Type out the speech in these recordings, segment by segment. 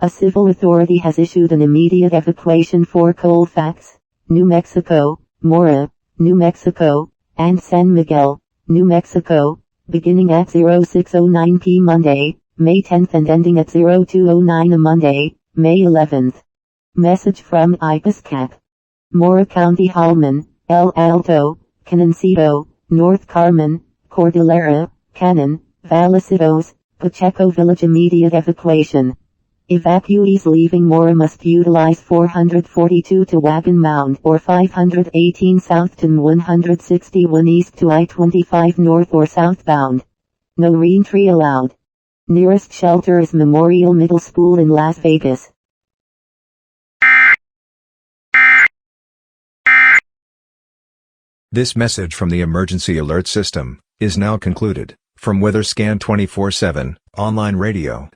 A civil authority has issued an immediate evacuation for Colfax, New Mexico, Mora, New Mexico, and San Miguel, New Mexico, beginning at 06:09 p. Monday, May 10th and ending at 02:09 Monday, May 11th. Message from EAS. Mora County Hallman, El Alto, Canoncito, North Carmen, Cordillera, Cannon, Vallecillos, Pacheco Village immediate evacuation. Evacuees leaving Mora must utilize 442 to Wagon Mound or 518 south to 161 east to I-25 north or southbound. No reentry allowed. Nearest shelter is Memorial Middle School in Las Vegas. This message from the Emergency Alert System is now concluded. From WeatherScan 24/7, online radio.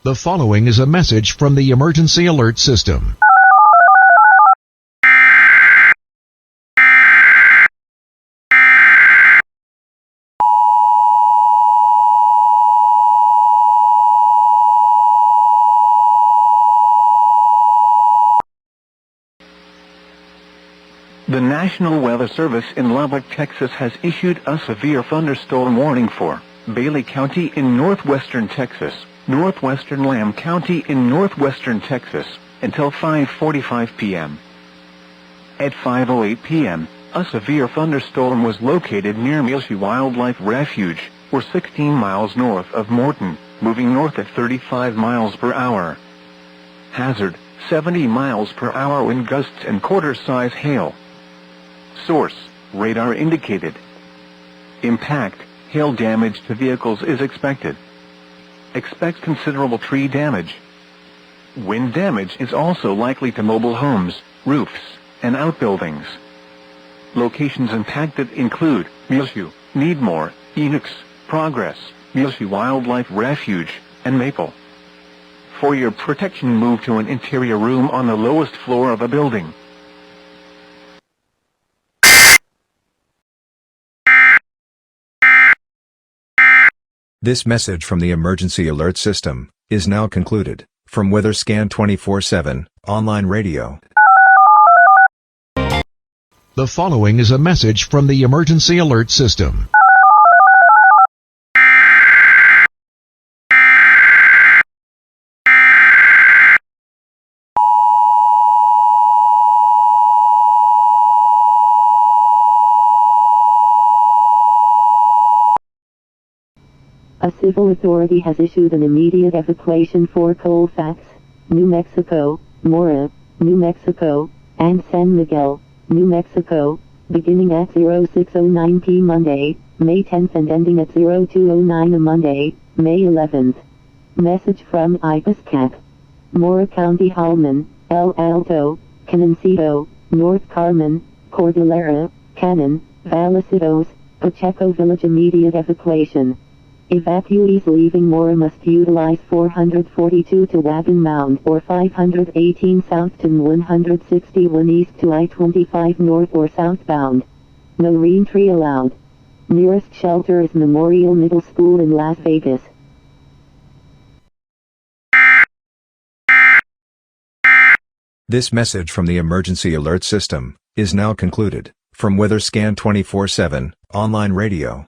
The following is a message from the Emergency Alert System. The National Weather Service in Lubbock, Texas has issued a severe thunderstorm warning for Bailey County in northwestern Texas, northwestern Lamb County in northwestern Texas, until 5:45 p.m. At 5:08 p.m., a severe thunderstorm was located near Milsey Wildlife Refuge, or 16 miles north of Morton, moving north at 35 miles per hour. Hazard, 70 miles per hour wind gusts and quarter-size hail. Source, radar indicated. Impact, hail damage to vehicles is expected. Expect considerable tree damage. Wind damage is also likely to mobile homes, roofs, and outbuildings. Locations impacted include Muleshoe, Needmore, Enix, Progress, Muleshoe Wildlife Refuge, and Maple. For your protection, move to an interior room on the lowest floor of a building. This message from the Emergency Alert System is now concluded. From WeatherScan 24/7, online radio. The following is a message from the Emergency Alert System. A civil authority has issued an immediate evacuation for Colfax, New Mexico, Mora, New Mexico, and San Miguel, New Mexico, beginning at 06:09 p. Monday, May 10th and ending at 02:09 Monday, May 11th. Message from EAS. Mora County Hallman, El Alto, Canoncito, North Carmen, Cordillera, Cannon, Vallecillos, Pacheco Village immediate evacuation. Evacuees leaving Mora must utilize 442 to Wagon Mound or 518 south to 161 east to I-25 north or southbound. No reentry allowed. Nearest shelter is Memorial Middle School in Las Vegas. This message from the Emergency Alert System is now concluded. From WeatherScan 24/7, online radio.